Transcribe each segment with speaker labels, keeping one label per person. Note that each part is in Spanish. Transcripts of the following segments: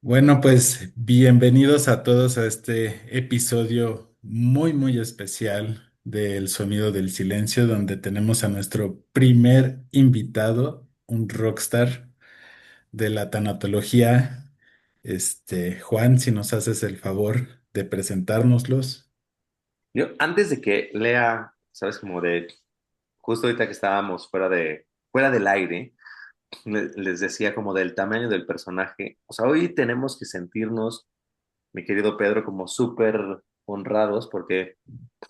Speaker 1: Bueno, pues bienvenidos a todos a este episodio muy especial del Sonido del Silencio, donde tenemos a nuestro primer invitado, un rockstar de la tanatología. Juan, si nos haces el favor de presentárnoslos.
Speaker 2: Yo, antes de que lea, sabes, como de, justo ahorita que estábamos fuera del aire, les decía como del tamaño del personaje. O sea, hoy tenemos que sentirnos, mi querido Pedro, como súper honrados, porque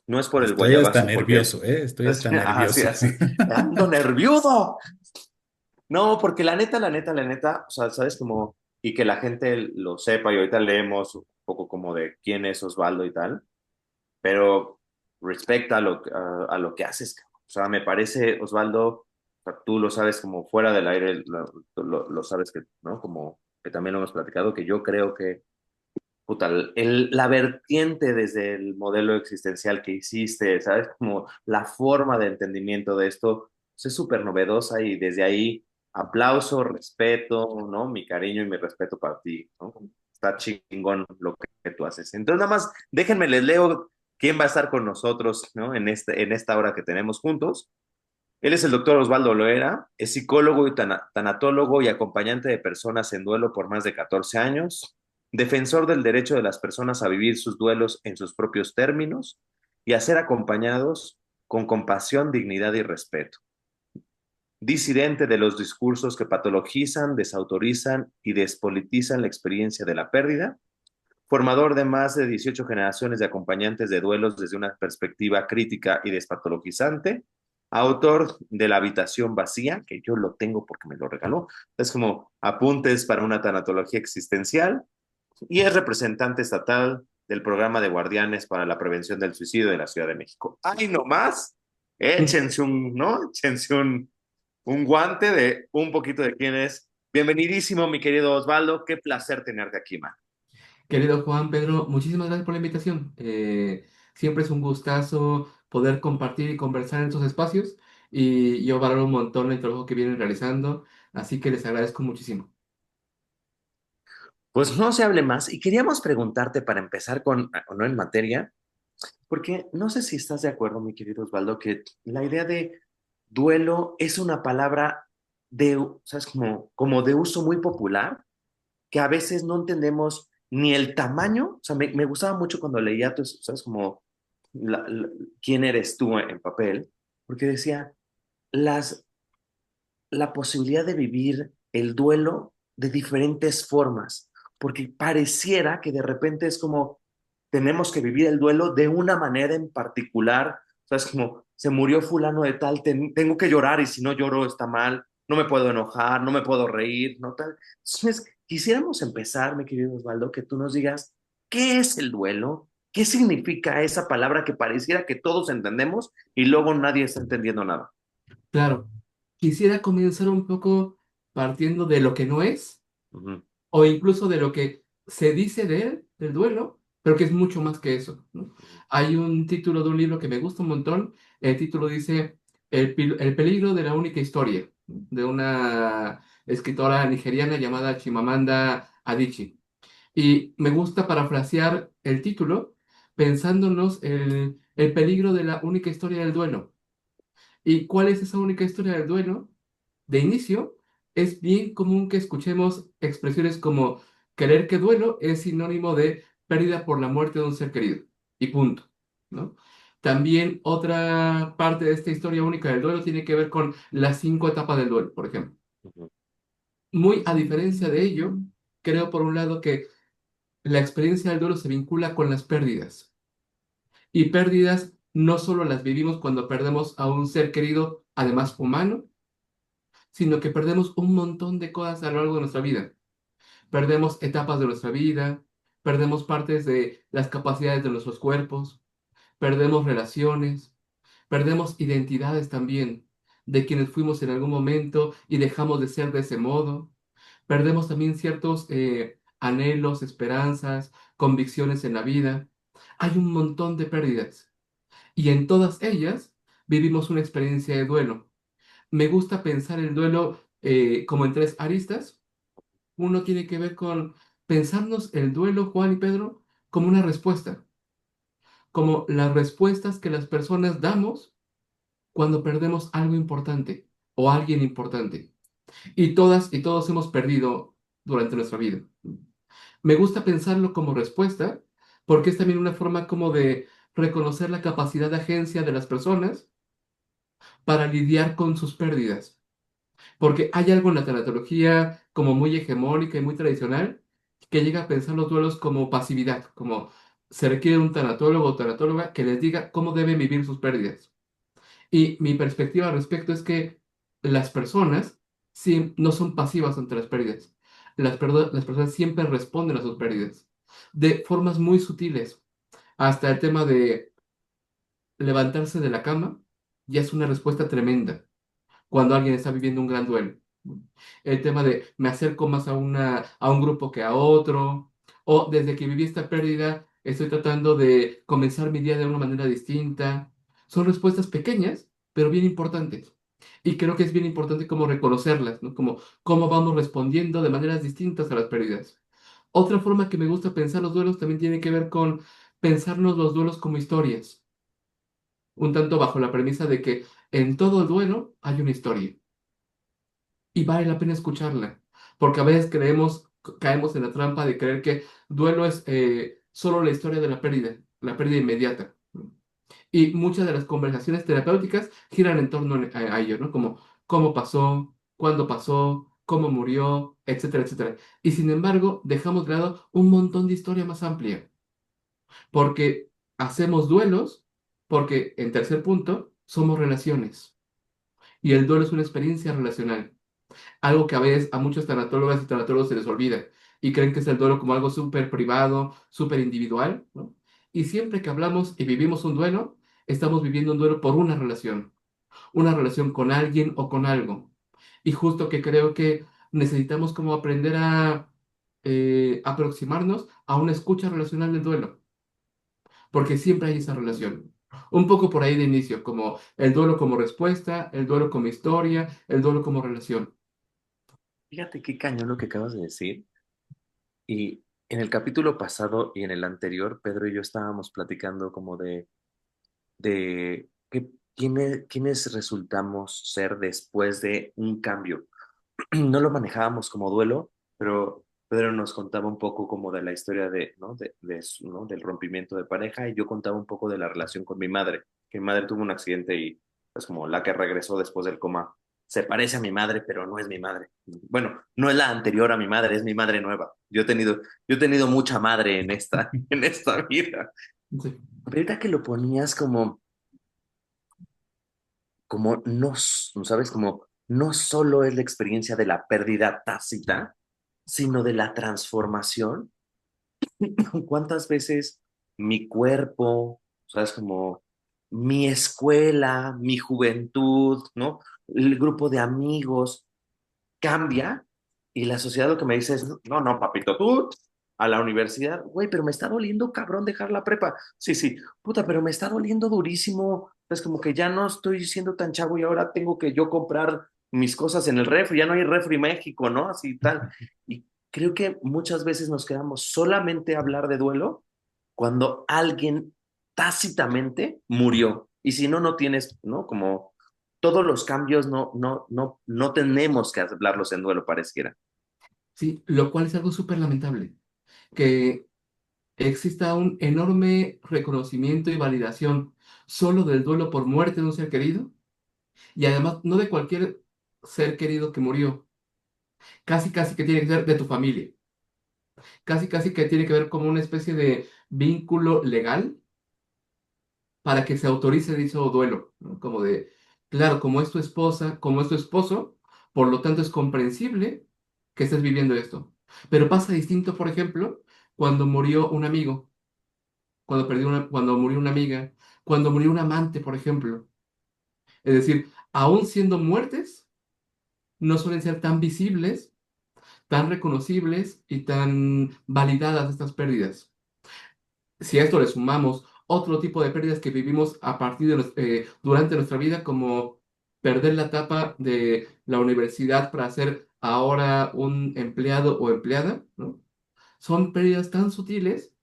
Speaker 2: no es por el
Speaker 1: Estoy hasta
Speaker 2: guayabazo, porque,
Speaker 1: nervioso, ¿eh? Estoy hasta
Speaker 2: así,
Speaker 1: nervioso.
Speaker 2: así, ando nervioso. No, porque la neta, o sea, sabes, como, y que la gente lo sepa, y ahorita leemos un poco como de quién es Osvaldo y tal, pero respecta a lo que haces, cabrón. O sea, me parece, Osvaldo, o sea, tú lo sabes como fuera del aire, lo sabes que, ¿no? Como que también lo hemos platicado, que yo creo que, puta, la vertiente desde el modelo existencial que hiciste, ¿sabes? Como la forma de entendimiento de esto, pues, es súper novedosa y desde ahí aplauso, respeto, ¿no? Mi cariño y mi respeto para ti, ¿no? Está chingón lo que tú haces. Entonces, nada más, déjenme, les leo quién va a estar con nosotros, ¿no? En esta hora que tenemos juntos. Él es el doctor Osvaldo Loera, es psicólogo y tanatólogo y acompañante de personas en duelo por más de 14 años, defensor del derecho de las personas a vivir sus duelos en sus propios términos y a ser acompañados con compasión, dignidad y respeto. Disidente de los discursos que patologizan, desautorizan y despolitizan la experiencia de la pérdida, formador de más de 18 generaciones de acompañantes de duelos desde una perspectiva crítica y despatologizante, autor de La habitación vacía, que yo lo tengo porque me lo regaló, es como apuntes para una tanatología existencial, y es representante estatal del programa de guardianes para la prevención del suicidio de la Ciudad de México. ¡Ay, no más! Échense un, ¿no? Échense un guante de un poquito de quién es. Bienvenidísimo, mi querido Osvaldo. Qué placer tenerte aquí, man.
Speaker 3: Querido Juan Pedro, muchísimas gracias por la invitación. Siempre es un gustazo poder compartir y conversar en estos espacios y yo valoro un montón el trabajo que vienen realizando, así que les agradezco muchísimo.
Speaker 2: Pues no se hable más y queríamos preguntarte para empezar con, o no en materia, porque no sé si estás de acuerdo, mi querido Osvaldo, que la idea de duelo es una palabra de, ¿sabes? Como de uso muy popular, que a veces no entendemos ni el tamaño, o sea, me gustaba mucho cuando leía, tú, ¿sabes? Como quién eres tú en papel, porque decía, las, la posibilidad de vivir el duelo de diferentes formas, porque pareciera que de repente es como tenemos que vivir el duelo de una manera en particular, o sea, es como se murió fulano de tal, tengo que llorar y si no lloro está mal, no me puedo enojar, no me puedo reír, no tal. Entonces, quisiéramos empezar, mi querido Osvaldo, que tú nos digas, ¿qué es el duelo? ¿Qué significa esa palabra que pareciera que todos entendemos y luego nadie está entendiendo nada?
Speaker 3: Claro, quisiera comenzar un poco partiendo de lo que no es,
Speaker 2: Ujú.
Speaker 3: o incluso de lo que se dice de él, del duelo, pero que es mucho más que eso, ¿no? Hay un título de un libro que me gusta un montón. El título dice El peligro de la única historia, ¿no? De una escritora nigeriana llamada Chimamanda Adichie. Y me gusta parafrasear el título pensándonos el peligro de la única historia del duelo. ¿Y cuál es esa única historia del duelo? De inicio, es bien común que escuchemos expresiones como creer que duelo es sinónimo de pérdida por la muerte de un ser querido. Y punto, ¿no? También otra parte de esta historia única del duelo tiene que ver con las 5 etapas del duelo, por ejemplo.
Speaker 2: Ujú.
Speaker 3: Muy a diferencia de ello, creo por un lado que la experiencia del duelo se vincula con las pérdidas. Y pérdidas no solo las vivimos cuando perdemos a un ser querido, además humano, sino que perdemos un montón de cosas a lo largo de nuestra vida. Perdemos etapas de nuestra vida, perdemos partes de las capacidades de nuestros cuerpos, perdemos relaciones, perdemos identidades también de quienes fuimos en algún momento y dejamos de ser de ese modo. Perdemos también ciertos anhelos, esperanzas, convicciones en la vida. Hay un montón de pérdidas y en todas ellas vivimos una experiencia de duelo. Me gusta pensar el duelo como en tres aristas. Uno tiene que ver con pensarnos el duelo, Juan y Pedro, como una respuesta, como las respuestas que las personas damos cuando perdemos algo importante o alguien importante. Y todas y todos hemos perdido durante nuestra vida. Me gusta pensarlo como respuesta porque es también una forma como de reconocer la capacidad de agencia de las personas para lidiar con sus pérdidas. Porque hay algo en la tanatología como muy hegemónica y muy tradicional que llega a pensar los duelos como pasividad, como se requiere un tanatólogo o tanatóloga que les diga cómo deben vivir sus pérdidas. Y mi perspectiva al respecto es que las personas sí, no son pasivas ante las pérdidas. Las personas siempre responden a sus pérdidas de formas muy sutiles. Hasta el tema de levantarse de la cama ya es una respuesta tremenda cuando alguien está viviendo un gran duelo. El tema de me acerco más a un grupo que a otro, o desde que viví esta pérdida estoy tratando de comenzar mi día de una manera distinta. Son respuestas pequeñas, pero bien importantes. Y creo que es bien importante como reconocerlas, ¿no? Como cómo vamos respondiendo de maneras distintas a las pérdidas. Otra forma que me gusta pensar los duelos también tiene que ver con pensarnos los duelos como historias, un tanto bajo la premisa de que en todo el duelo hay una historia y vale la pena escucharla, porque a veces caemos en la trampa de creer que duelo es solo la historia de la pérdida inmediata. ¿No? Y muchas de las conversaciones terapéuticas giran en torno a ello, ¿no? Como cómo pasó, cuándo pasó, cómo murió, etcétera, etcétera. Y sin embargo, dejamos de lado un montón de historia más amplia, porque hacemos duelos, porque en tercer punto, somos relaciones. Y el duelo es una experiencia relacional, algo que a veces a muchos tanatólogas y tanatólogos se les olvida y creen que es el duelo como algo súper privado, súper individual, ¿no? Y siempre que hablamos y vivimos un duelo, estamos viviendo un duelo por una relación con alguien o con algo. Y justo que creo que necesitamos como aprender a aproximarnos a una escucha relacional del duelo, porque siempre hay esa relación. Un poco por ahí de inicio, como el duelo como respuesta, el duelo como historia, el duelo como relación.
Speaker 2: Fíjate qué cañón lo que acabas de decir. Y en el capítulo pasado y en el anterior, Pedro y yo estábamos platicando como de quiénes resultamos ser después de un cambio. No lo manejábamos como duelo, pero Pedro nos contaba un poco como de la historia de, ¿no? ¿no? Del rompimiento de pareja y yo contaba un poco de la relación con mi madre, que mi madre tuvo un accidente y pues como la que regresó después del coma, se parece a mi madre, pero no es mi madre. Bueno, no es la anterior a mi madre, es mi madre nueva. Yo he tenido mucha madre en esta, en esta vida.
Speaker 3: Sí.
Speaker 2: Pero ahorita que lo ponías como no, ¿sabes? Como no solo es la experiencia de la pérdida tácita, sino de la transformación. ¿Cuántas veces mi cuerpo, ¿sabes? Como mi escuela, mi juventud, ¿no? El grupo de amigos cambia y la sociedad lo que me dice es, no, no, papito, tú a la universidad, güey, pero me está doliendo cabrón dejar la prepa. Sí, sí, puta, pero me está doliendo durísimo. Es como que ya no estoy siendo tan chavo y ahora tengo que yo comprar mis cosas en el refri, ya no hay refri México, ¿no? Así tal. Y creo que muchas veces nos quedamos solamente a hablar de duelo cuando alguien tácitamente murió. Y si no, no tienes, ¿no? Como todos los cambios no tenemos que hablarlos en duelo, pareciera.
Speaker 3: Sí, lo cual es algo súper lamentable, que exista un enorme reconocimiento y validación solo del duelo por muerte de un ser querido, y además no de cualquier ser querido que murió, casi casi que tiene que ser de tu familia, casi casi que tiene que ver como una especie de vínculo legal para que se autorice dicho duelo, ¿no? Como de, claro, como es tu esposa, como es tu esposo, por lo tanto es comprensible que estés viviendo esto. Pero pasa distinto, por ejemplo, cuando murió un amigo, cuando murió una amiga, cuando murió un amante, por ejemplo. Es decir, aún siendo muertes, no suelen ser tan visibles, tan reconocibles y tan validadas estas pérdidas. Si a esto le sumamos otro tipo de pérdidas que vivimos a partir durante nuestra vida, como perder la etapa de la universidad para ser ahora un empleado o empleada, ¿no? son pérdidas tan sutiles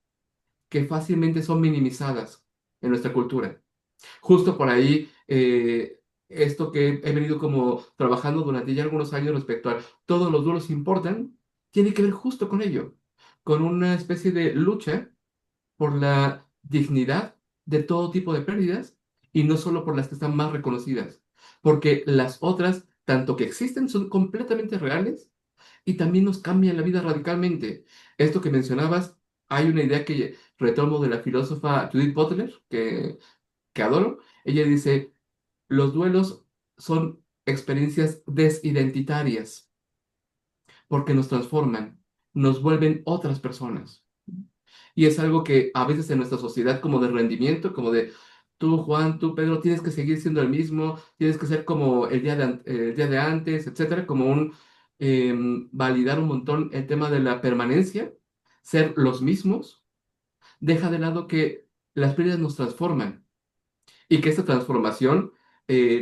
Speaker 3: que fácilmente son minimizadas en nuestra cultura. Justo por ahí, esto que he venido como trabajando durante ya algunos años respecto a todos los duelos importan, tiene que ver justo con ello, con una especie de lucha por la dignidad de todo tipo de pérdidas y no solo por las que están más reconocidas, porque las otras, tanto que existen, son completamente reales y también nos cambian la vida radicalmente. Esto que mencionabas, hay una idea que retomo de la filósofa Judith Butler, que adoro. Ella dice, los duelos son experiencias desidentitarias porque nos transforman, nos vuelven otras personas. Y es algo que a veces en nuestra sociedad como de rendimiento, como de tú, Juan, tú, Pedro, tienes que seguir siendo el mismo, tienes que ser como el día de antes, etcétera, como validar un montón el tema de la permanencia, ser los mismos, deja de lado que las pérdidas nos transforman y que esta transformación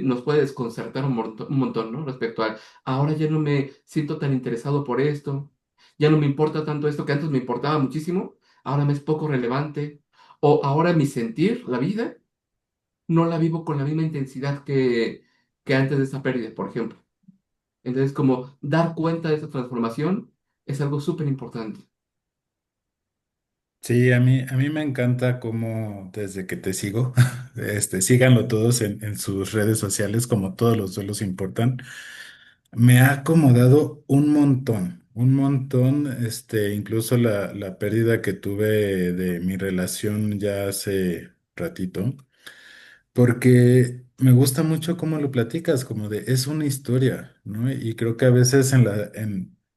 Speaker 3: nos puede desconcertar un montón, ¿no? Respecto a, ahora ya no me siento tan interesado por esto, ya no me importa tanto esto que antes me importaba muchísimo, ahora me es poco relevante, o ahora mi sentir, la vida, no la vivo con la misma intensidad que antes de esa pérdida, por ejemplo. Entonces, como dar cuenta de esa transformación es algo súper importante.
Speaker 1: Sí, a mí me encanta cómo desde que te sigo, síganlo todos en sus redes sociales, como todos los duelos importan. Me ha acomodado un montón, incluso la pérdida que tuve de mi relación ya hace ratito. Porque me gusta mucho cómo lo platicas, como de es una historia, ¿no? Y creo que a veces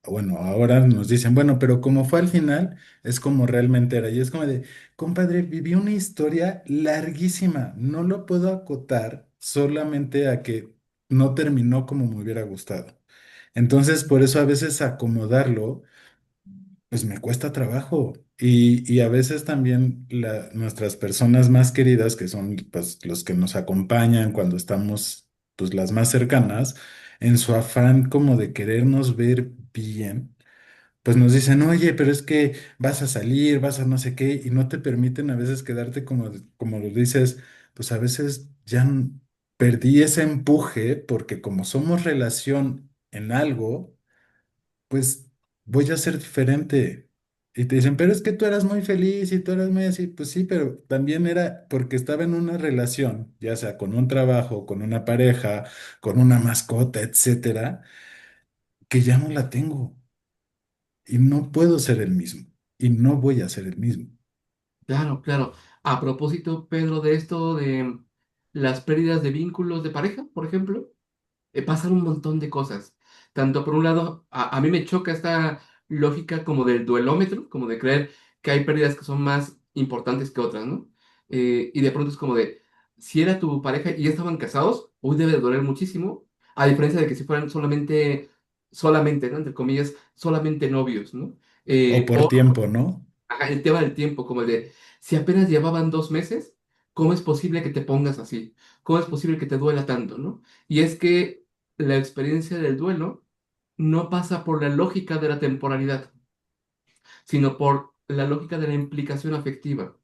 Speaker 1: bueno, ahora nos dicen, bueno, pero como fue al final, es como realmente era. Y es como de, compadre, viví una historia larguísima, no lo puedo acotar solamente a que no terminó como me hubiera gustado. Entonces, por eso a veces acomodarlo pues me cuesta trabajo. Y a veces también nuestras personas más queridas, que son pues los que nos acompañan cuando estamos pues las más cercanas, en su afán como de querernos ver bien, pues nos dicen, oye, pero es que vas a salir, vas a no sé qué, y no te permiten a veces quedarte como lo dices, pues a veces ya perdí ese empuje porque como somos relación en algo, pues voy a ser diferente. Y te dicen, pero es que tú eras muy feliz y tú eras muy así. Pues sí, pero también era porque estaba en una relación, ya sea con un trabajo, con una pareja, con una mascota, etcétera, que ya no la tengo y no puedo ser el mismo y no voy a ser el mismo.
Speaker 3: Claro, claro. A propósito, Pedro, de esto de las pérdidas de vínculos de pareja, por ejemplo, pasan un montón de cosas. Tanto por un lado, a mí me choca esta lógica como del duelómetro, como de creer que hay pérdidas que son más importantes que otras, ¿no? Y de pronto es como de, si era tu pareja y ya estaban casados, hoy debe de doler muchísimo, a diferencia de que si fueran solamente, ¿no? Entre comillas, solamente novios, ¿no?
Speaker 1: O por
Speaker 3: O
Speaker 1: tiempo, ¿no?
Speaker 3: ajá, el tema del tiempo, como el de, si apenas llevaban 2 meses, ¿cómo es posible que te pongas así? ¿Cómo es posible que te duela tanto, no? Y es que la experiencia del duelo no pasa por la lógica de la temporalidad, sino por la lógica de la implicación afectiva.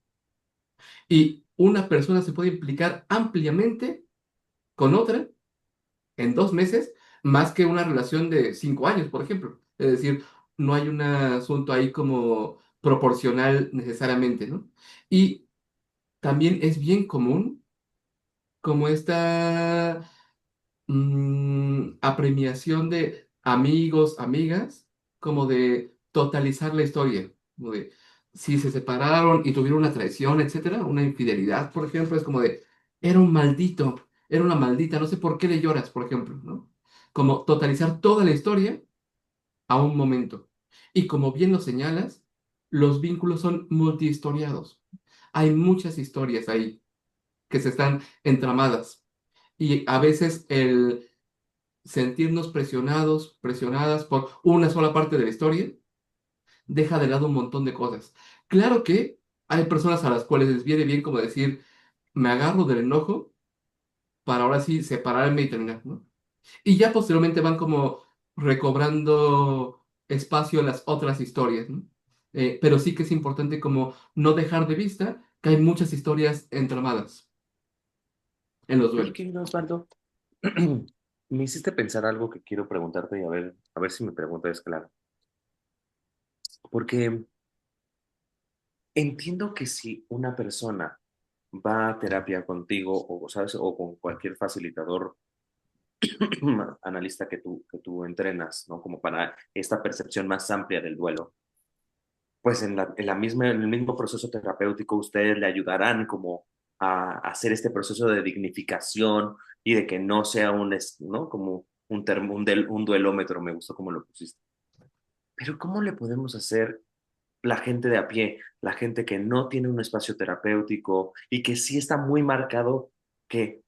Speaker 3: Y una persona se puede implicar ampliamente con otra en 2 meses, más que una relación de 5 años, por ejemplo. Es decir, no hay un asunto ahí como proporcional necesariamente, ¿no? Y también es bien común como esta apremiación de amigos, amigas, como de totalizar la historia, como de si se separaron y tuvieron una traición, etcétera, una infidelidad, por ejemplo, es como de era un maldito, era una maldita, no sé por qué le lloras, por ejemplo, ¿no? Como totalizar toda la historia a un momento. Y como bien lo señalas, los vínculos son multihistoriados. Hay muchas historias ahí que se están entramadas. Y a veces el sentirnos presionados, presionadas por una sola parte de la historia, deja de lado un montón de cosas. Claro que hay personas a las cuales les viene bien como decir, me agarro del enojo para ahora sí separarme y terminar, ¿no? Y ya posteriormente van como recobrando espacio en las otras historias, ¿no? Pero sí que es importante como no dejar de vista que hay muchas historias entramadas en los
Speaker 2: Oye,
Speaker 3: duelos.
Speaker 2: querido Osvaldo, me hiciste pensar algo que quiero preguntarte y a ver si mi pregunta es clara. Porque entiendo que si una persona va a terapia contigo o, ¿sabes? O con cualquier facilitador analista que tú entrenas, ¿no? Como para esta percepción más amplia del duelo, pues en la misma, en el mismo proceso terapéutico ustedes le ayudarán como a hacer este proceso de dignificación y de que no sea ¿no? Como un, un duelómetro, me gustó como lo pusiste. Pero ¿cómo le podemos hacer la gente de a pie, la gente que no tiene un espacio terapéutico y que sí está muy marcado que,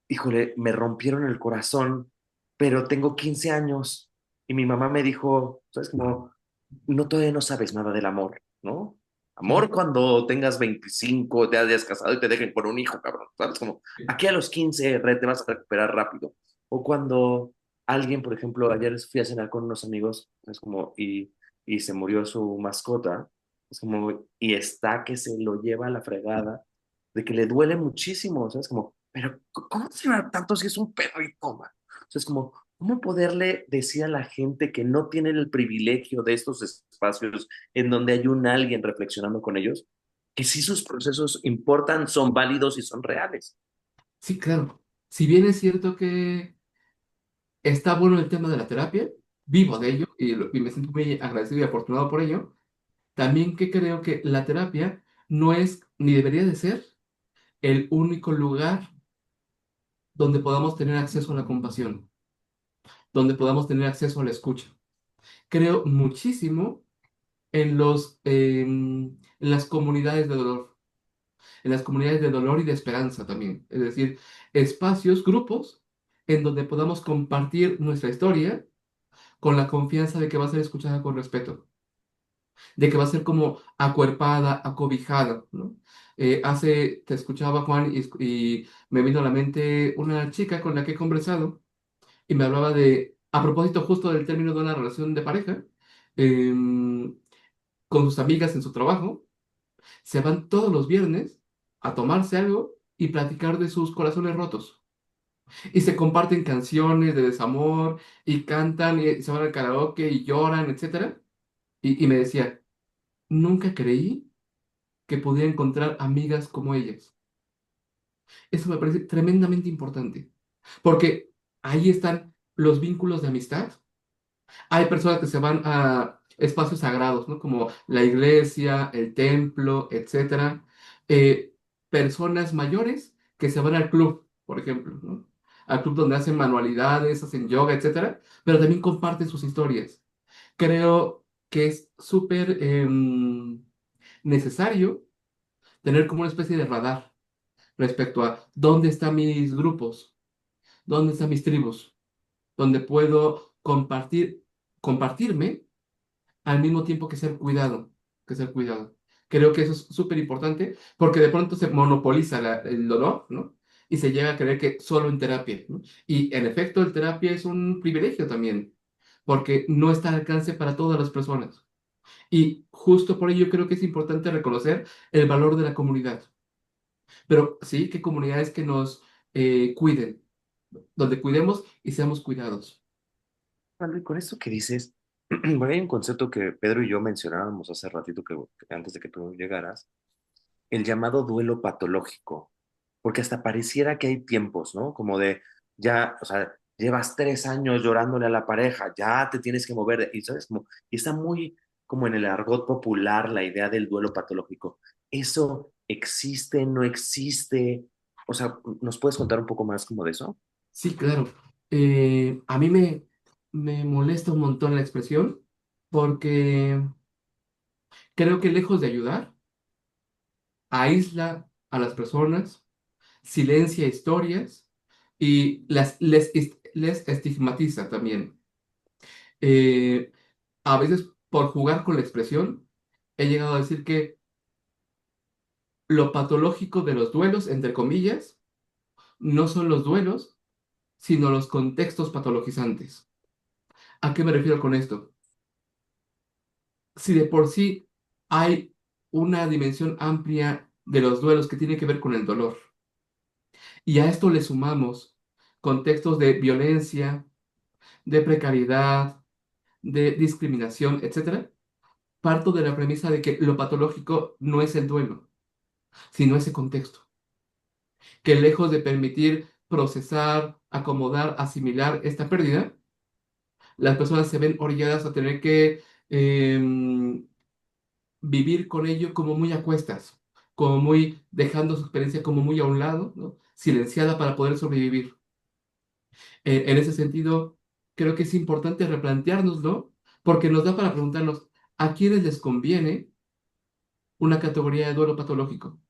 Speaker 2: híjole, me rompieron el corazón, pero tengo 15 años y mi mamá me dijo, ¿sabes? Como, no, todavía no sabes nada del amor, ¿no?
Speaker 3: Claro.
Speaker 2: Amor cuando tengas 25, te hayas casado y te dejen por un hijo, cabrón, ¿sabes? Como, aquí a los 15 te vas a recuperar rápido. O cuando alguien, por ejemplo, ayer fui a cenar con unos amigos, es como, y se murió su mascota, es como, y está que se lo lleva a la fregada, de que le duele muchísimo, ¿sabes? Como, pero ¿cómo se llama tanto si es un perrito, man? O sea, es como, ¿cómo poderle decir a la gente que no tienen el privilegio de estos espacios en donde hay un alguien reflexionando con ellos, que sí sus procesos importan, son válidos y son reales?
Speaker 3: Sí, claro. Si bien es cierto que está bueno el tema de la terapia, vivo de ello y me siento muy agradecido y afortunado por ello, también que creo que la terapia no es ni debería de ser el único lugar donde podamos tener acceso a la compasión, donde podamos tener acceso a la escucha. Creo muchísimo en las comunidades de dolor, en las comunidades de dolor y de esperanza también. Es decir, espacios, grupos en donde podamos compartir nuestra historia con la confianza de que va a ser escuchada con respeto, de que va a ser como acuerpada, acobijada, ¿no? Te escuchaba Juan y me vino a la mente una chica con la que he conversado y me hablaba a propósito justo del término de una relación de pareja, em, con sus amigas en su trabajo, se van todos los viernes a tomarse algo y platicar de sus corazones rotos. Y se comparten canciones de desamor y cantan y se van al karaoke y lloran, etcétera. Y me decía, nunca creí que podía encontrar amigas como ellas. Eso me parece tremendamente importante, porque ahí están los vínculos de amistad. Hay personas que se van a espacios sagrados, ¿no? Como la iglesia, el templo, etcétera. Eh, Personas mayores que se van al club, por ejemplo, ¿no? Al club donde hacen manualidades, hacen yoga, etcétera, pero también comparten sus historias. Creo que es súper necesario tener como una especie de radar respecto a dónde están mis grupos, dónde están mis tribus, donde puedo compartirme al mismo tiempo que ser cuidado. Creo que eso es súper importante porque de pronto se monopoliza el dolor, ¿no? Y se llega a creer que solo en terapia, ¿no? Y en efecto, el terapia es un privilegio también, porque no está al alcance para todas las personas. Y justo por ello creo que es importante reconocer el valor de la comunidad. Pero sí, que comunidades que nos cuiden, donde cuidemos y seamos cuidados.
Speaker 2: Bueno, y con esto que dices, bueno, hay un concepto que Pedro y yo mencionábamos hace ratito que antes de que tú llegaras, el llamado duelo patológico, porque hasta pareciera que hay tiempos, ¿no? Como de, ya, o sea, llevas 3 años llorándole a la pareja, ya te tienes que mover, y sabes, como, y está muy como en el argot popular la idea del duelo patológico. ¿Eso existe, no existe? O sea, ¿nos puedes contar un poco más como de eso?
Speaker 3: Sí, claro. A mí me molesta un montón la expresión porque creo que lejos de ayudar, aísla a las personas, silencia historias y les estigmatiza también. Eh, a veces, por jugar con la expresión, he llegado a decir que lo patológico de los duelos, entre comillas, no son los duelos, sino los contextos patologizantes. ¿A qué me refiero con esto? Si de por sí hay una dimensión amplia de los duelos que tiene que ver con el dolor. Y a esto le sumamos contextos de violencia, de precariedad, de discriminación, etcétera. Parto de la premisa de que lo patológico no es el duelo, sino ese contexto, que lejos de permitir procesar, acomodar, asimilar esta pérdida, las personas se ven orilladas a tener que vivir con ello como muy a cuestas, como muy dejando su experiencia como muy a un lado, ¿no? Silenciada para poder sobrevivir. En ese sentido, creo que es importante replanteárnoslo porque nos da para preguntarnos a quiénes les conviene una categoría de duelo patológico.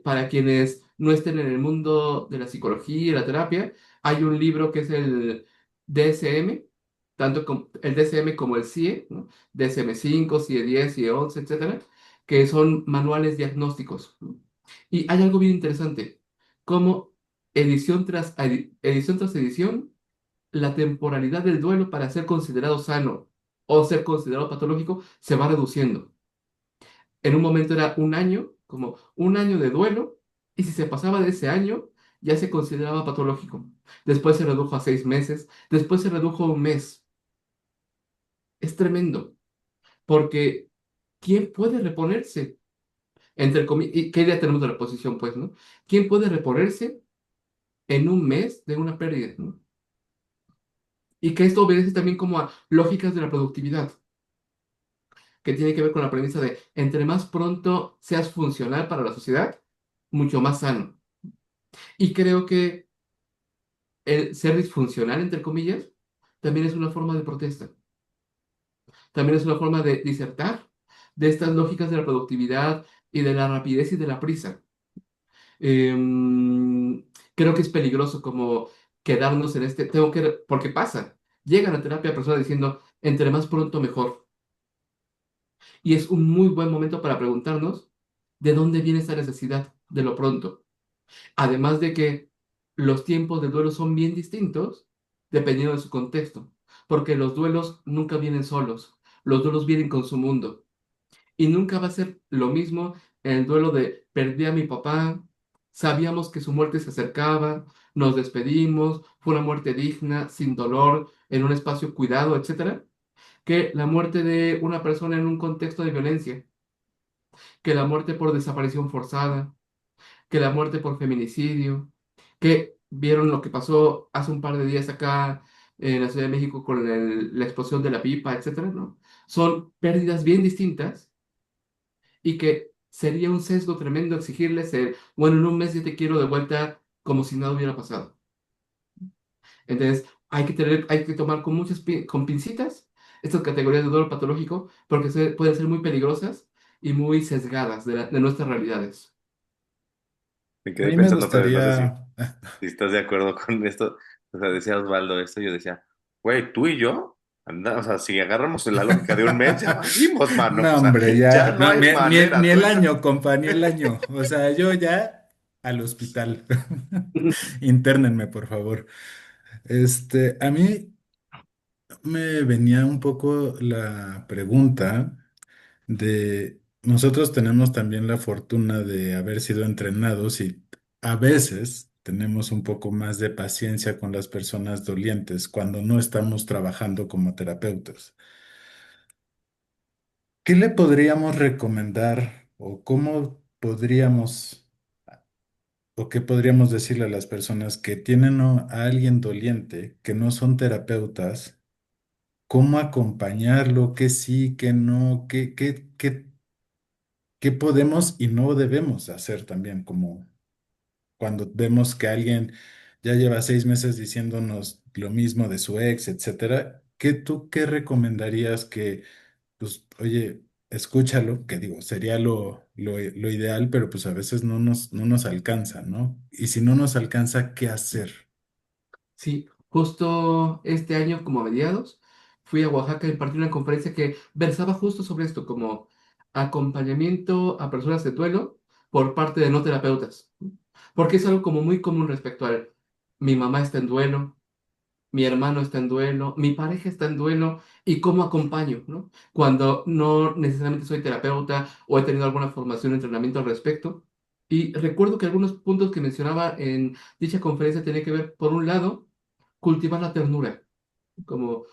Speaker 3: Para quienes no estén en el mundo de la psicología y la terapia, hay un libro que es el DSM, tanto como el DSM como el CIE, ¿no? DSM-5, CIE-10, CIE-11, etcétera, que son manuales diagnósticos, ¿no? Y hay algo bien interesante, como edición tras edición, la temporalidad del duelo para ser considerado sano o ser considerado patológico se va reduciendo. En un momento era un año, como un año de duelo, y si se pasaba de ese año, ya se consideraba patológico. Después se redujo a 6 meses, después se redujo a un mes. Es tremendo, porque ¿quién puede reponerse? Entre comillas, ¿y qué idea tenemos de la posición, pues, ¿no? ¿Quién puede reponerse en un mes de una pérdida, ¿no? Y que esto obedece también como a lógicas de la productividad, que tiene que ver con la premisa de entre más pronto seas funcional para la sociedad, mucho más sano. Y creo que el ser disfuncional, entre comillas, también es una forma de protesta, también es una forma de disertar de estas lógicas de la productividad y de la rapidez y de la prisa. Creo que es peligroso como quedarnos en este, porque pasa, llegan a terapia personas diciendo, entre más pronto mejor. Y es un muy buen momento para preguntarnos de dónde viene esa necesidad de lo pronto. Además de que los tiempos de duelo son bien distintos dependiendo de su contexto, porque los duelos nunca vienen solos, los duelos vienen con su mundo. Y nunca va a ser lo mismo en el duelo de perdí a mi papá, sabíamos que su muerte se acercaba, nos despedimos, fue una muerte digna, sin dolor, en un espacio cuidado, etcétera, que la muerte de una persona en un contexto de violencia, que la muerte por desaparición forzada, que la muerte por feminicidio, que vieron lo que pasó hace un par de días acá en la Ciudad de México con la explosión de la pipa, etcétera, ¿no? Son pérdidas bien distintas y que sería un sesgo tremendo exigirles bueno, en un mes yo te quiero de vuelta como si nada hubiera pasado. Entonces, hay que tomar con con pincitas estas categorías de dolor patológico porque pueden ser muy peligrosas y muy sesgadas de nuestras realidades.
Speaker 2: Me
Speaker 1: A
Speaker 2: quedé
Speaker 1: mí me
Speaker 2: pensando, pero no sé
Speaker 1: gustaría,
Speaker 2: si estás de acuerdo con esto. O sea, decía Osvaldo esto, yo decía, güey, tú y yo, anda, o sea, si agarramos la lógica de un mes, ya valimos, mano.
Speaker 1: no,
Speaker 2: O sea,
Speaker 1: hombre,
Speaker 2: ya
Speaker 1: ya,
Speaker 2: no
Speaker 1: no,
Speaker 2: hay manera.
Speaker 1: ni
Speaker 2: Tú
Speaker 1: el
Speaker 2: y yo.
Speaker 1: año, compa, ni el año. O sea, yo ya al hospital. Internenme, por favor. A mí me venía un poco la pregunta de, nosotros tenemos también la fortuna de haber sido entrenados y a veces tenemos un poco más de paciencia con las personas dolientes cuando no estamos trabajando como terapeutas. ¿Qué le podríamos recomendar o cómo podríamos o qué podríamos decirle a las personas que tienen a alguien doliente, que no son terapeutas? ¿Cómo acompañarlo? ¿Qué sí, qué no? ¿Qué podemos y no debemos hacer también? Como cuando vemos que alguien ya lleva 6 meses diciéndonos lo mismo de su ex, etcétera. ¿Tú qué recomendarías que, pues, oye, escúchalo, que digo, sería lo ideal, pero pues a veces no nos alcanza, ¿no? Y si no nos alcanza, ¿qué hacer?
Speaker 3: Sí, justo este año, como a mediados, fui a Oaxaca a impartir una conferencia que versaba justo sobre esto, como acompañamiento a personas de duelo por parte de no terapeutas. Porque es algo como muy común respecto al mi mamá está en duelo, mi hermano está en duelo, mi pareja está en duelo y cómo acompaño, ¿no? Cuando no necesariamente soy terapeuta o he tenido alguna formación o entrenamiento al respecto. Y recuerdo que algunos puntos que mencionaba en dicha conferencia tenían que ver, por un lado, cultivar la ternura, como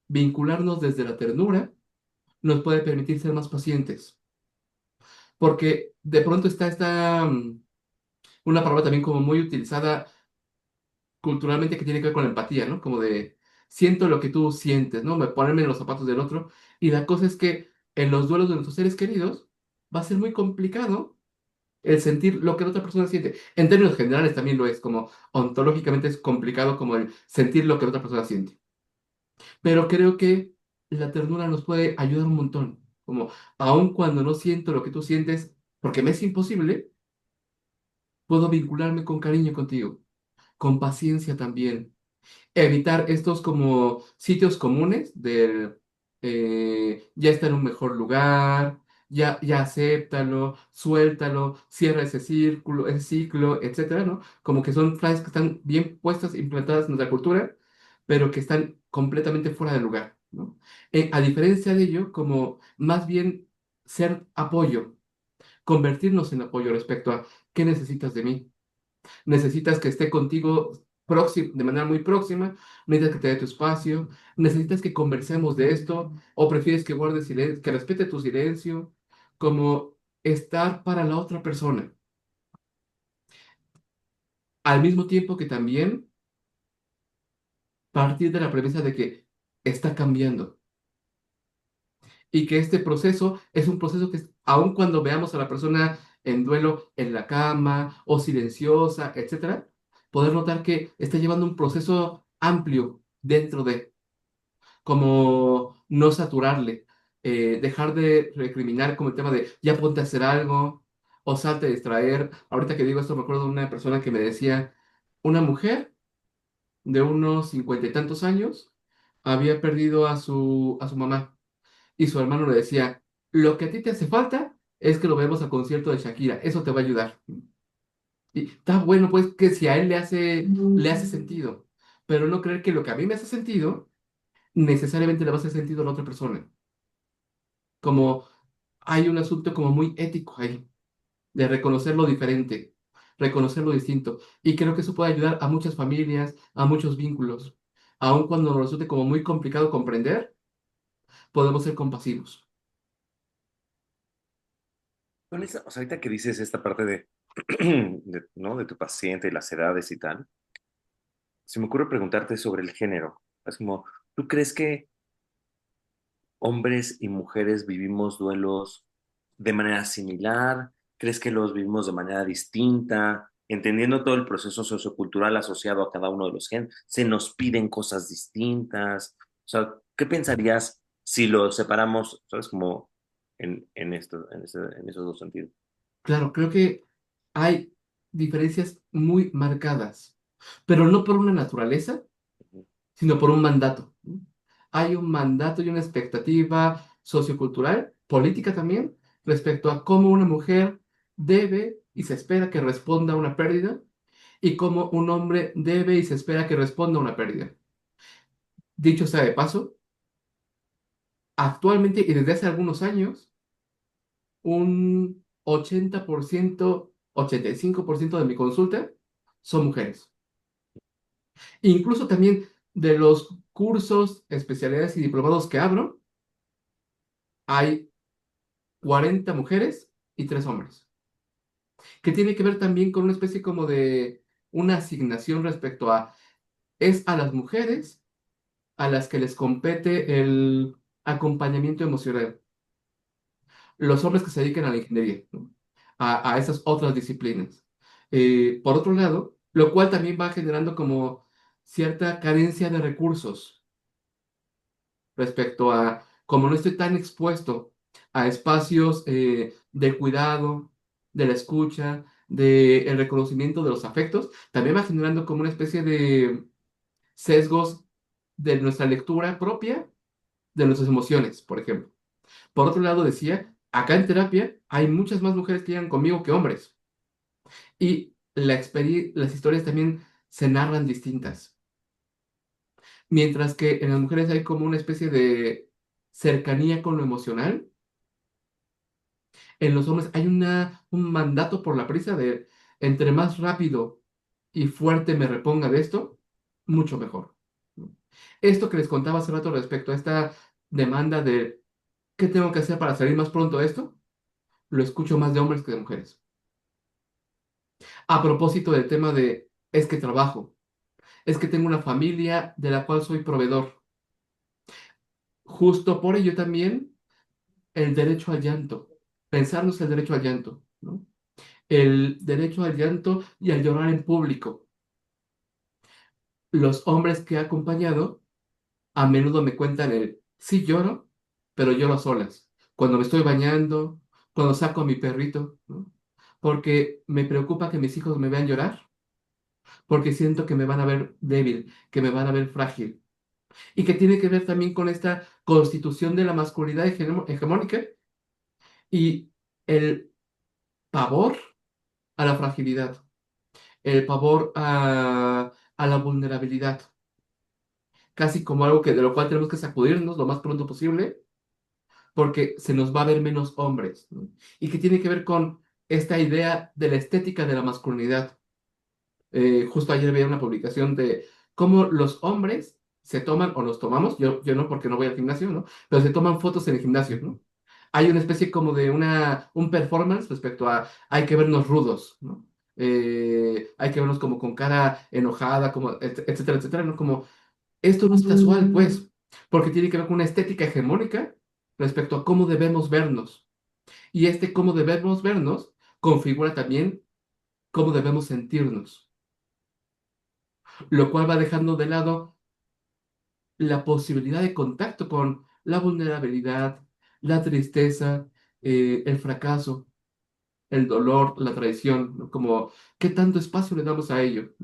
Speaker 3: vincularnos desde la ternura nos puede permitir ser más pacientes, porque de pronto está una palabra también como muy utilizada culturalmente que tiene que ver con la empatía, ¿no? Como de siento lo que tú sientes, ¿no? Ponerme en los zapatos del otro. Y la cosa es que en los duelos de nuestros seres queridos va a ser muy complicado el sentir lo que la otra persona siente. En términos generales también lo es, como ontológicamente es complicado como el sentir lo que la otra persona siente. Pero creo que la ternura nos puede ayudar un montón. Como aun cuando no siento lo que tú sientes, porque me es imposible, puedo vincularme con cariño contigo, con paciencia también evitar estos como sitios comunes del ya está en un mejor lugar, ya acéptalo, suéltalo, cierra ese círculo, ese ciclo, etcétera, ¿no? Como que son frases que están bien puestas, implantadas en nuestra cultura, pero que están completamente fuera de lugar, ¿no? A diferencia de ello, como más bien ser apoyo, convertirnos en apoyo respecto a qué necesitas de mí. Necesitas que esté contigo de manera muy próxima, necesitas que te dé tu espacio, necesitas que conversemos de esto, o prefieres que guarde silencio, que respete tu silencio, como estar para la otra persona, al mismo tiempo que también partir de la premisa de que está cambiando y que este proceso es un proceso que, aun cuando veamos a la persona en duelo en la cama o silenciosa, etcétera, poder notar que está llevando un proceso amplio dentro de, como no saturarle, dejar de recriminar como el tema de ya ponte a hacer algo o salte a distraer. Ahorita que digo esto, me acuerdo de una persona que me decía, una mujer de unos 50 y tantos años había perdido a su mamá y su hermano le decía, lo que a ti te hace falta es que lo veamos al concierto de Shakira, eso te va a ayudar. Y está bueno, pues, que si a él le hace sentido, pero no creer que lo que a mí me hace sentido, necesariamente le va a hacer sentido a la otra persona. Como hay un asunto como muy ético ahí, de reconocer lo diferente, reconocer lo distinto. Y creo que eso puede ayudar a muchas familias, a muchos vínculos. Aun cuando nos resulte como muy complicado comprender, podemos ser compasivos.
Speaker 2: O sea, ahorita que dices esta parte ¿no? de tu paciente y las edades y tal, se me ocurre preguntarte sobre el género. Es como, ¿tú crees que hombres y mujeres vivimos duelos de manera similar? ¿Crees que los vivimos de manera distinta? Entendiendo todo el proceso sociocultural asociado a cada uno de los géneros, ¿se nos piden cosas distintas? O sea, ¿qué pensarías si lo separamos, sabes, como en esos dos sentidos?
Speaker 3: Claro, creo que hay diferencias muy marcadas, pero no por una naturaleza,
Speaker 2: Ujú.
Speaker 3: sino por un mandato, ¿no? Hay un mandato y una expectativa sociocultural, política también, respecto a cómo una mujer debe y se espera que responda a una pérdida y cómo un hombre debe y se espera que responda a una pérdida. Dicho sea de paso, actualmente y desde hace algunos años, un 85% de mi consulta son mujeres. Incluso también de los cursos, especialidades y diplomados que abro, hay 40 mujeres y 3 hombres, que tiene que ver también con una especie como de una asignación respecto a, es a las mujeres a las que les compete el acompañamiento emocional, los hombres que se dediquen a la ingeniería, ¿no? A esas otras disciplinas. Por otro lado, lo cual también va generando como cierta carencia de recursos respecto a, como no estoy tan expuesto a espacios de cuidado, de la escucha, del reconocimiento de los afectos, también va generando como una especie de sesgos de nuestra lectura propia, de nuestras emociones, por ejemplo. Por otro lado, decía, acá en terapia hay muchas más mujeres que llegan conmigo que hombres. Y las historias también se narran distintas. Mientras que en las mujeres hay como una especie de cercanía con lo emocional, en los hombres hay un mandato por la prisa de entre más rápido y fuerte me reponga de esto, mucho mejor. ¿No? Esto que les contaba hace rato respecto a esta demanda de ¿qué tengo que hacer para salir más pronto de esto? Lo escucho más de hombres que de mujeres. A propósito del tema de es que trabajo, es que tengo una familia de la cual soy proveedor. Justo por ello también el derecho al llanto. Pensarnos el derecho al llanto, ¿no? El derecho al llanto y al llorar en público. Los hombres que he acompañado a menudo me cuentan el, sí lloro, pero lloro a solas. Cuando me estoy bañando, cuando saco a mi perrito, ¿no? Porque me preocupa que mis hijos me vean llorar, porque siento que me van a ver débil, que me van a ver frágil. Y que tiene que ver también con esta constitución de la masculinidad hegemónica y el pavor a la fragilidad, el pavor a la vulnerabilidad, casi como algo que de lo cual tenemos que sacudirnos lo más pronto posible, porque se nos va a ver menos hombres, ¿no? Y que tiene que ver con esta idea de la estética de la masculinidad. Justo ayer veía una publicación de cómo los hombres se toman, o nos tomamos, yo no porque no voy al gimnasio, ¿no? Pero se toman fotos en el gimnasio, ¿no? Hay una especie como de un performance respecto a hay que vernos rudos, ¿no? Hay que vernos como con cara enojada, como, etcétera, etcétera, ¿no? Como esto no es casual, pues, porque tiene que ver con una estética hegemónica respecto a cómo debemos vernos. Y este cómo debemos vernos configura también cómo debemos sentirnos, lo cual va dejando de lado la posibilidad de contacto con la vulnerabilidad, la tristeza, el fracaso, el dolor, la traición, ¿no? Como, ¿qué tanto espacio le damos a ello?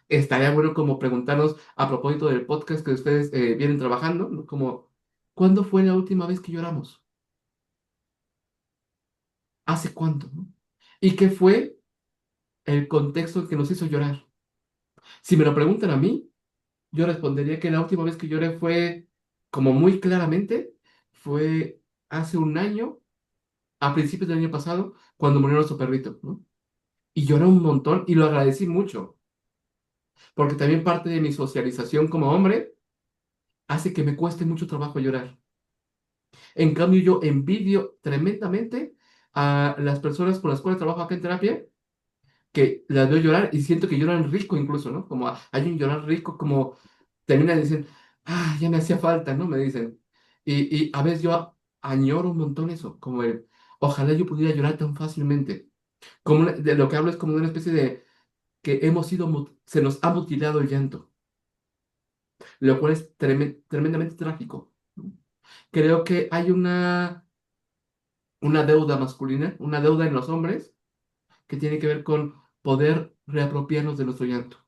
Speaker 3: Estaría bueno como preguntarnos a propósito del podcast que ustedes vienen trabajando, ¿no? Como, ¿cuándo fue la última vez que lloramos? ¿Hace cuánto? ¿No? ¿Y qué fue el contexto que nos hizo llorar? Si me lo preguntan a mí, yo respondería que la última vez que lloré fue, como muy claramente, fue hace un año, a principios del año pasado, cuando murió nuestro perrito, ¿no? Y lloré un montón y lo agradecí mucho, porque también parte de mi socialización como hombre hace que me cueste mucho trabajo llorar. En cambio, yo envidio tremendamente a las personas con las cuales trabajo acá en terapia, que las veo llorar y siento que lloran rico incluso, ¿no? Como hay un llorar rico, como terminan diciendo, ah, ya me hacía falta, ¿no? Me dicen. Y a veces yo añoro un montón eso, como el, ojalá yo pudiera llorar tan fácilmente. Como de lo que hablo es como de una especie de que hemos sido, se nos ha mutilado el llanto, lo cual es tremendamente trágico, ¿no? Creo que hay una deuda masculina, una deuda en los hombres que tiene que ver con poder reapropiarnos de nuestro llanto.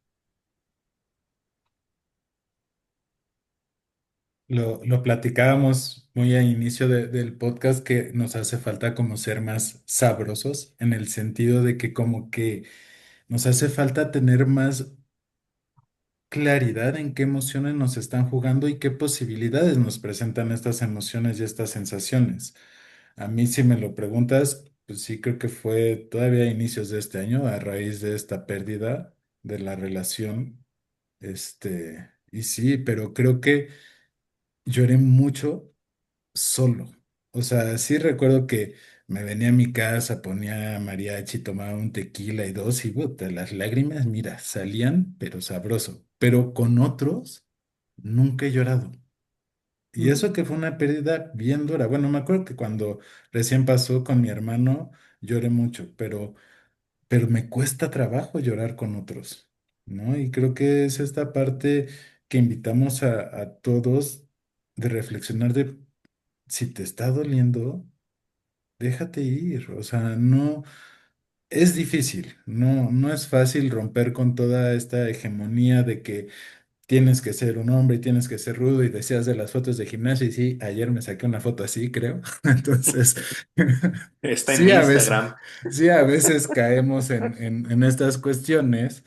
Speaker 1: Lo platicábamos muy a inicio del podcast que nos hace falta como ser más sabrosos en el sentido de que como que nos hace falta tener más claridad en qué emociones nos están jugando y qué posibilidades nos presentan estas emociones y estas sensaciones. A mí, si me lo preguntas, pues sí creo que fue todavía a inicios de este año, a raíz de esta pérdida de la relación. Y sí, pero creo que lloré mucho solo. O sea, sí recuerdo que me venía a mi casa, ponía mariachi, tomaba un tequila y dos, y puta, las lágrimas, mira, salían, pero sabroso. Pero con otros, nunca he llorado. Y
Speaker 3: Ujú.
Speaker 1: eso que fue una pérdida bien dura. Bueno, me acuerdo que cuando recién pasó con mi hermano, lloré mucho, pero me cuesta trabajo llorar con otros, ¿no? Y creo que es esta parte que invitamos a todos de reflexionar de si te está doliendo, déjate ir. O sea, no es difícil, no es fácil romper con toda esta hegemonía de que tienes que ser un hombre y tienes que ser rudo y decías de las fotos de gimnasio y sí, ayer me saqué una foto así, creo. Entonces,
Speaker 2: Está en
Speaker 1: sí,
Speaker 2: mi
Speaker 1: a veces,
Speaker 2: Instagram.
Speaker 1: sí, a veces caemos en estas cuestiones,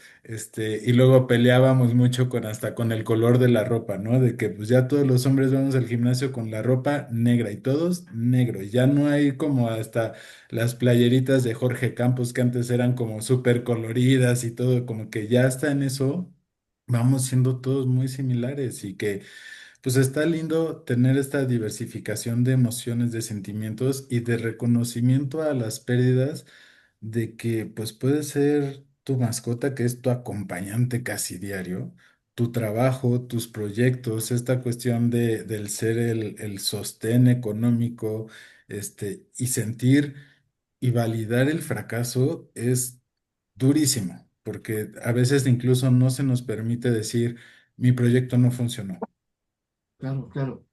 Speaker 1: y luego peleábamos mucho con hasta con el color de la ropa, ¿no? De que pues ya todos los hombres vamos al gimnasio con la ropa negra y todos negro, y ya no hay como hasta las playeritas de Jorge Campos que antes eran como súper coloridas y todo, como que ya está en eso vamos siendo todos muy similares y que pues está lindo tener esta diversificación de emociones, de sentimientos y de reconocimiento a las pérdidas de que pues puede ser tu mascota que es tu acompañante casi diario, tu trabajo, tus proyectos, esta cuestión del ser el sostén económico, y sentir y validar el fracaso es durísimo, porque a veces incluso no se nos permite decir, mi proyecto no funcionó.
Speaker 3: Claro, claro.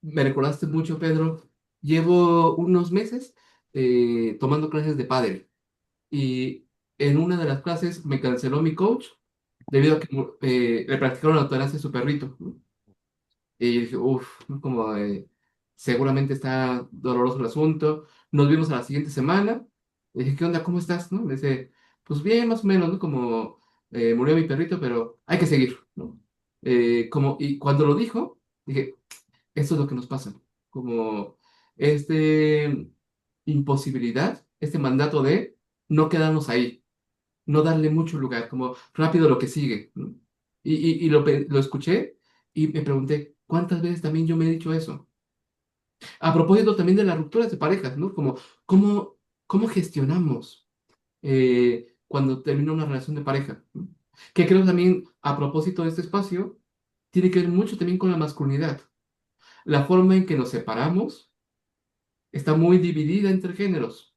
Speaker 3: Me recordaste mucho, Pedro. Llevo unos meses tomando clases de pádel y en una de las clases me canceló mi coach debido a que le practicaron la eutanasia a su perrito, ¿no? Y dije, uff, como seguramente está doloroso el asunto. Nos vimos a la siguiente semana. Le dije, ¿qué onda? ¿Cómo estás? ¿No? Me dice, pues bien, más o menos, ¿no? Como murió mi perrito, pero hay que seguir, ¿no? Y cuando lo dijo, dije, eso es lo que nos pasa. Como este imposibilidad, este mandato de no quedarnos ahí, no darle mucho lugar, como rápido lo que sigue, ¿no? Lo escuché y me pregunté, ¿cuántas veces también yo me he dicho eso? A propósito también de las rupturas de parejas, ¿no? Como, ¿cómo, cómo gestionamos cuando termina una relación de pareja? ¿No? Que creo también, a propósito de este espacio, tiene que ver mucho también con la masculinidad. La forma en que nos separamos está muy dividida entre géneros.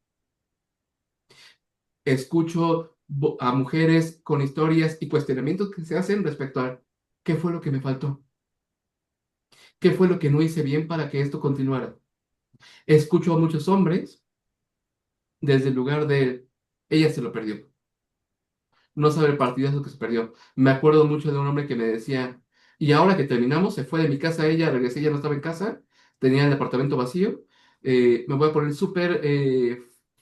Speaker 3: Escucho a mujeres con historias y cuestionamientos que se hacen respecto a qué fue lo que me faltó, qué fue lo que no hice bien para que esto continuara. Escucho a muchos hombres desde el lugar de ella se lo perdió, no sabe el partidazo que se perdió. Me acuerdo mucho de un hombre que me decía, y ahora que terminamos, se fue de mi casa ella, regresé, ella no estaba en casa, tenía el departamento vacío, me voy a poner súper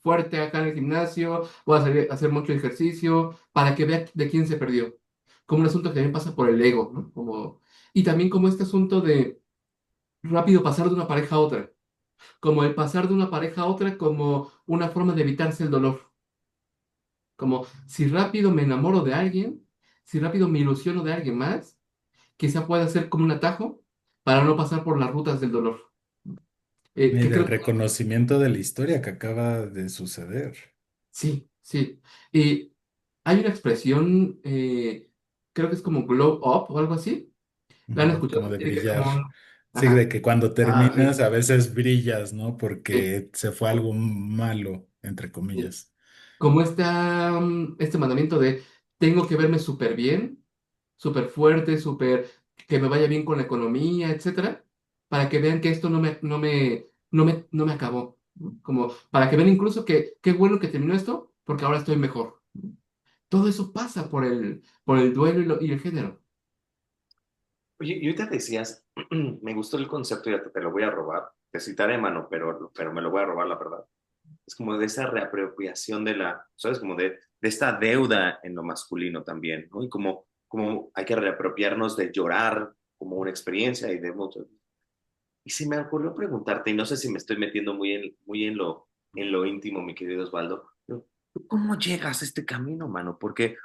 Speaker 3: fuerte acá en el gimnasio, voy a salir a hacer mucho ejercicio para que vea de quién se perdió. Como un asunto que también pasa por el ego, ¿no? Y también como este asunto de rápido pasar de una pareja a otra, como el pasar de una pareja a otra como una forma de evitarse el dolor. Como si rápido me enamoro de alguien, si rápido me ilusiono de alguien más, quizá pueda ser como un atajo para no pasar por las rutas del dolor.
Speaker 1: Y
Speaker 3: Que
Speaker 1: del
Speaker 3: creo que
Speaker 1: reconocimiento de la historia que acaba de suceder.
Speaker 3: sí, sí. Y hay una expresión, creo que es como glow up o algo así. ¿La han
Speaker 1: Ujú, como
Speaker 3: escuchado?
Speaker 1: de
Speaker 3: Tiene que ver
Speaker 1: brillar.
Speaker 3: como...
Speaker 1: Sí, de
Speaker 3: Ajá.
Speaker 1: que cuando
Speaker 2: Ah,
Speaker 1: terminas
Speaker 2: ok.
Speaker 1: a veces brillas, ¿no?
Speaker 3: Sí.
Speaker 1: Porque se fue algo malo, entre
Speaker 3: Sí.
Speaker 1: comillas.
Speaker 3: Como este mandamiento de tengo que verme súper bien, súper fuerte, súper que me vaya bien con la economía, etcétera, para que vean que esto no me acabó. ¿No? Como para que vean incluso que qué bueno que terminó esto, porque ahora estoy mejor. Todo eso pasa por el duelo y el género.
Speaker 2: Oye, y ahorita decías, me gustó el concepto y hasta te lo voy a robar. Te citaré, mano, pero me lo voy a robar, la verdad. Es como de esa reapropiación de la, ¿sabes? Como de esta deuda en lo masculino también, ¿no? Y como hay que reapropiarnos de llorar como una experiencia y de mucho. Y se me ocurrió preguntarte, y no sé si me estoy metiendo en lo íntimo, mi querido Osvaldo, pero ¿tú cómo llegas a este camino, mano? Porque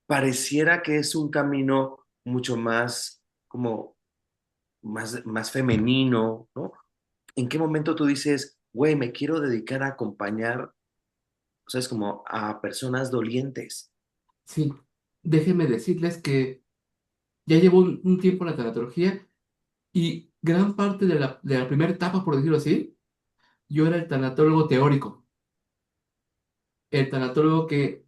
Speaker 2: pareciera que es un camino mucho más, como, más femenino, ¿no? ¿En qué momento tú dices, güey, me quiero dedicar a acompañar, sabes, como a personas dolientes?
Speaker 3: Sí, déjenme decirles que ya llevo un tiempo en la tanatología y gran parte de la primera etapa, por decirlo así, yo era el tanatólogo teórico, el tanatólogo que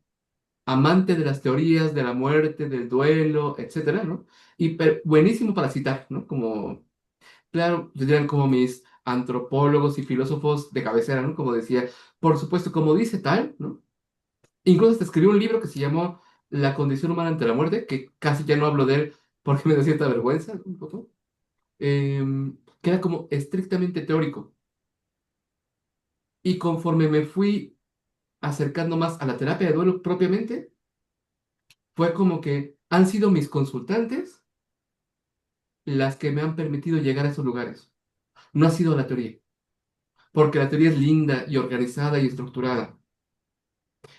Speaker 3: amante de las teorías de la muerte, del duelo, etcétera, ¿no? Y buenísimo para citar, ¿no? Como, claro, tendrían como mis antropólogos y filósofos de cabecera, ¿no? Como decía, por supuesto, como dice tal, ¿no? Incluso hasta escribió un libro que se llamó La condición humana ante la muerte, que casi ya no hablo de él porque me da cierta vergüenza, un poco, que era como estrictamente teórico. Y conforme me fui acercando más a la terapia de duelo propiamente, fue como que han sido mis consultantes las que me han permitido llegar a esos lugares. No ha sido la teoría, porque la teoría es linda y organizada y estructurada,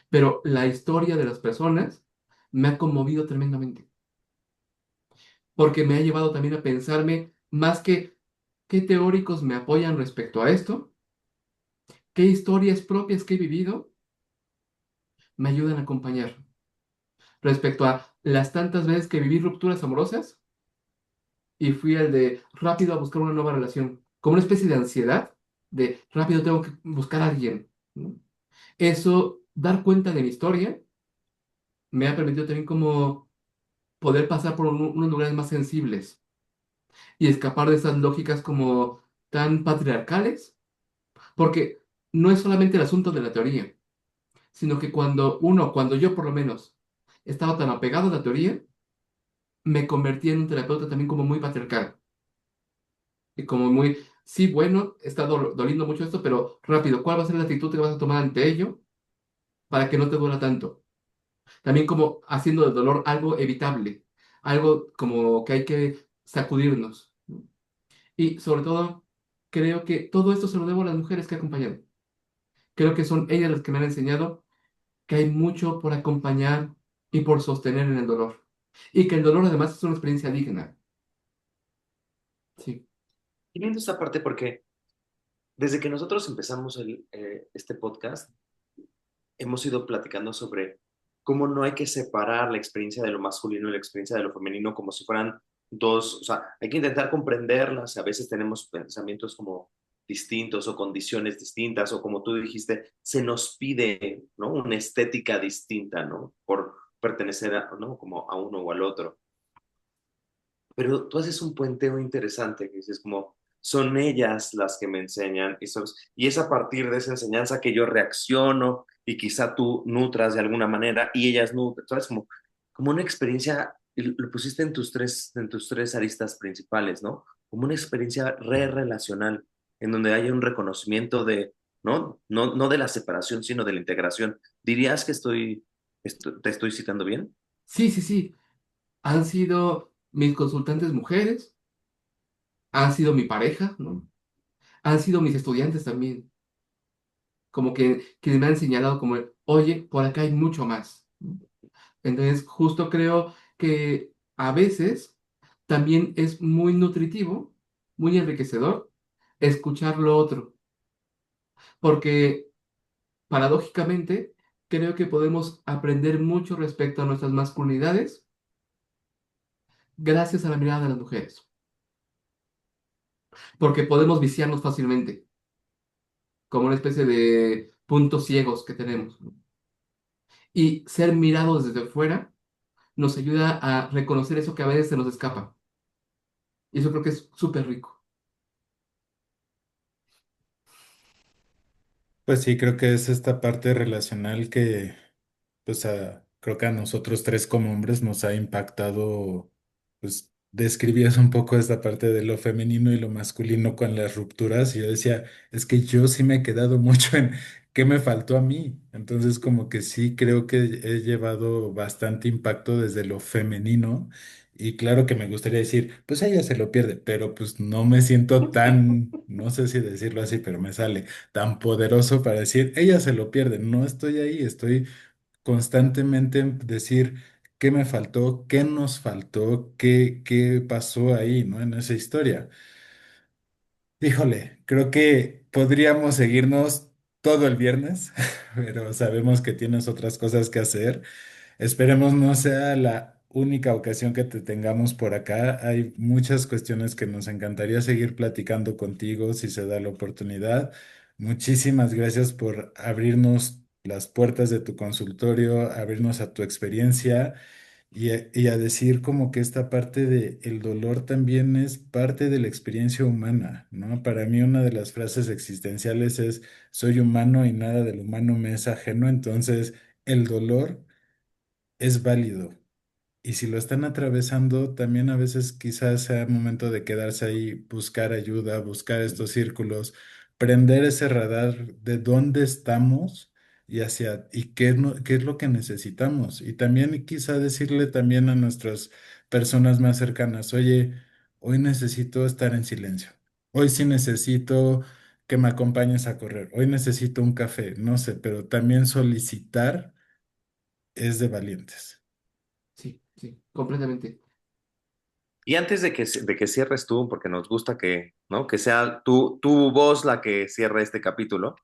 Speaker 3: pero la historia de las personas me ha conmovido tremendamente, porque me ha llevado también a pensarme más que qué teóricos me apoyan respecto a esto, qué historias propias que he vivido me ayudan a acompañar respecto a las tantas veces que viví rupturas amorosas y fui al de rápido a buscar una nueva relación, como una especie de ansiedad de rápido tengo que buscar a alguien, ¿no? Eso, dar cuenta de mi historia, me ha permitido también como poder pasar por unos lugares más sensibles y escapar de esas lógicas como tan patriarcales, porque no es solamente el asunto de la teoría, sino que cuando yo por lo menos estaba tan apegado a la teoría, me convertí en un terapeuta también como muy patriarcal y como muy, sí, bueno, está doliendo mucho esto, pero rápido, ¿cuál va a ser la actitud que vas a tomar ante ello para que no te duela tanto? También como haciendo del dolor algo evitable, algo como que hay que sacudirnos, ¿no? Y sobre todo, creo que todo esto se lo debo a las mujeres que he acompañado. Creo que son ellas las que me han enseñado que hay mucho por acompañar y por sostener en el dolor. Y que el dolor además es una experiencia digna. Sí.
Speaker 2: Y viendo esta parte porque desde que nosotros empezamos este podcast, hemos ido platicando sobre cómo no hay que separar la experiencia de lo masculino y la experiencia de lo femenino como si fueran dos, o sea, hay que intentar comprenderlas, a veces tenemos pensamientos como distintos o condiciones distintas o como tú dijiste, se nos pide, ¿no? Una estética distinta, ¿no? Por pertenecer a, ¿no? Como a uno o al otro. Pero tú haces un puenteo interesante que dices como, son ellas las que me enseñan y es a partir de esa enseñanza que yo reacciono y quizá tú nutras de alguna manera y ellas nutran, ¿sabes? Como una experiencia, y lo pusiste en tus tres aristas principales, ¿no? Como una experiencia relacional en donde haya un reconocimiento de, ¿no? No de la separación, sino de la integración. ¿Dirías que te estoy citando bien?
Speaker 3: Sí, sí, sí. Han sido mis consultantes mujeres, han sido mi pareja, ¿no? Han sido mis estudiantes también. Como que me han señalado como, oye, por acá hay mucho más. Entonces, justo creo que a veces también es muy nutritivo, muy enriquecedor escuchar lo otro, porque paradójicamente creo que podemos aprender mucho respecto a nuestras masculinidades gracias a la mirada de las mujeres, porque podemos viciarnos fácilmente, como una especie de puntos ciegos que tenemos, ¿no? Y ser mirados desde fuera nos ayuda a reconocer eso que a veces se nos escapa. Y eso creo que es súper rico.
Speaker 1: Pues sí, creo que es esta parte relacional que, pues creo que a nosotros tres como hombres nos ha impactado, pues describías un poco esta parte de lo femenino y lo masculino con las rupturas y yo decía, es que yo sí me he quedado mucho en qué me faltó a mí. Entonces como que sí creo que he llevado bastante impacto desde lo femenino y claro que me gustaría decir, pues ella se lo pierde, pero pues no me siento tan, no sé si decirlo así, pero me sale tan poderoso para decir, ella se lo pierde, no estoy ahí, estoy constantemente en decir qué me faltó, qué nos faltó, qué pasó ahí, ¿no? En esa historia. Híjole, creo que podríamos seguirnos todo el viernes, pero sabemos que tienes otras cosas que hacer. Esperemos no sea la única ocasión que te tengamos por acá. Hay muchas cuestiones que nos encantaría seguir platicando contigo si se da la oportunidad. Muchísimas gracias por abrirnos las puertas de tu consultorio, abrirnos a tu experiencia y a decir como que esta parte de el dolor también es parte de la experiencia humana, ¿no? Para mí una de las frases existenciales es soy humano y nada del humano me es ajeno, entonces el dolor es válido, Y si lo están atravesando, también a veces quizás sea momento de quedarse ahí, buscar ayuda, buscar estos círculos, prender ese radar de dónde estamos y hacia y qué, qué es lo que necesitamos. Y también quizá decirle también a nuestras personas más cercanas, oye, hoy necesito estar en silencio. Hoy sí necesito que me acompañes a correr. Hoy necesito un café, no sé, pero también solicitar es de valientes.
Speaker 3: Sí, sí, completamente.
Speaker 2: Y antes de que cierres tú, porque nos gusta que, ¿no? Que sea tu voz la que cierre este capítulo,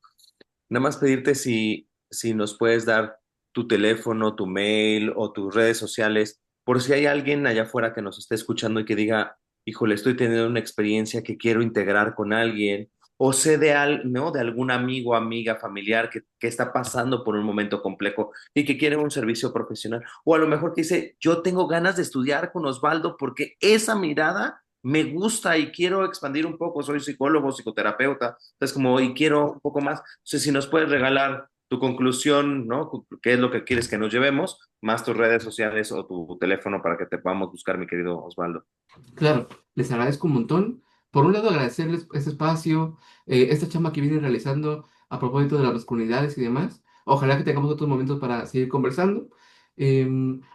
Speaker 2: nada más pedirte si nos puedes dar tu teléfono, tu mail o tus redes sociales, por si hay alguien allá afuera que nos esté escuchando y que diga, híjole, estoy teniendo una experiencia que quiero integrar con alguien, o sé ¿no? De algún amigo, amiga, familiar que está pasando por un momento complejo y que quiere un servicio profesional, o a lo mejor que dice, yo tengo ganas de estudiar con Osvaldo porque esa mirada me gusta y quiero expandir un poco, soy psicólogo, psicoterapeuta, entonces como, y quiero un poco más, entonces si nos puedes regalar tu conclusión, ¿no? ¿Qué es lo que quieres que nos llevemos? Más tus redes sociales o tu teléfono para que te podamos buscar, mi querido Osvaldo.
Speaker 3: Claro, les agradezco un montón. Por un lado, agradecerles este espacio, esta chamba que vienen realizando a propósito de las masculinidades y demás. Ojalá que tengamos otros momentos para seguir conversando.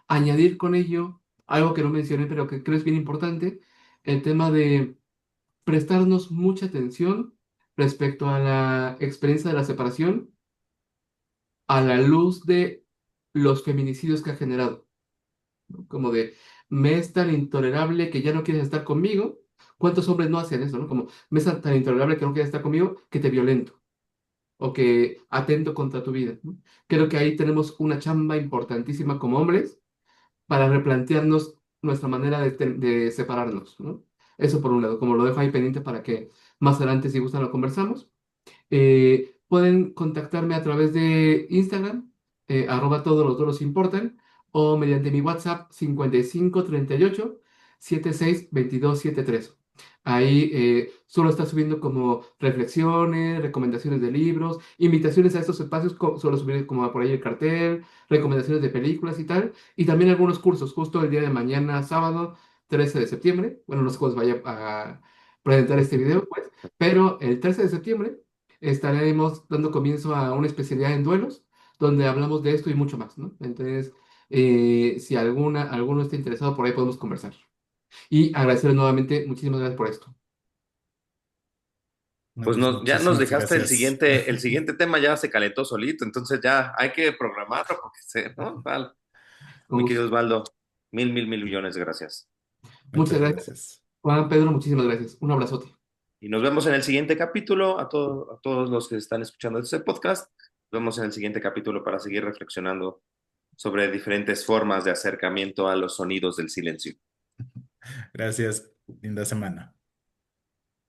Speaker 3: Añadir con ello algo que no mencioné, pero que creo es bien importante, el tema de prestarnos mucha atención respecto a la experiencia de la separación a la luz de los feminicidios que ha generado, ¿no? Como de, me es tan intolerable que ya no quieres estar conmigo. ¿Cuántos hombres no hacen eso, no? Como, me es tan intolerable que no quieres estar conmigo que te violento o que atento contra tu vida, ¿no? Creo que ahí tenemos una chamba importantísima como hombres para replantearnos nuestra manera de separarnos, ¿no? Eso por un lado, como lo dejo ahí pendiente para que más adelante, si gustan, lo conversamos. Pueden contactarme a través de Instagram, @todos los duelos importan, o mediante mi WhatsApp 5538 76 2273. Ahí solo está subiendo como reflexiones, recomendaciones de libros, invitaciones a estos espacios, suelo subir como por ahí el cartel, recomendaciones de películas y tal, y también algunos cursos, justo el día de mañana, sábado 13 de septiembre, bueno, no sé cuándo vaya a presentar este video, pues, pero el 13 de septiembre estaremos dando comienzo a una especialidad en duelos, donde hablamos de esto y mucho más, ¿no? Entonces, si alguno está interesado, por ahí podemos conversar. Y agradecerles nuevamente, muchísimas gracias por esto.
Speaker 1: No,
Speaker 2: Pues
Speaker 1: pues
Speaker 2: ya nos
Speaker 1: muchísimas
Speaker 2: dejaste
Speaker 1: gracias.
Speaker 2: el siguiente tema ya se calentó solito, entonces ya hay que programarlo porque ¿no? Vale.
Speaker 3: Con
Speaker 2: Mi
Speaker 3: gusto.
Speaker 2: querido Osvaldo, mil millones de gracias.
Speaker 3: Muchas
Speaker 1: Muchas
Speaker 3: gracias,
Speaker 1: gracias.
Speaker 3: Juan Pedro, muchísimas gracias. Un abrazote.
Speaker 2: Y nos vemos en el siguiente capítulo, a todos los que están escuchando este podcast, nos vemos en el siguiente capítulo para seguir reflexionando sobre diferentes formas de acercamiento a los sonidos del silencio.
Speaker 1: Gracias. Linda semana.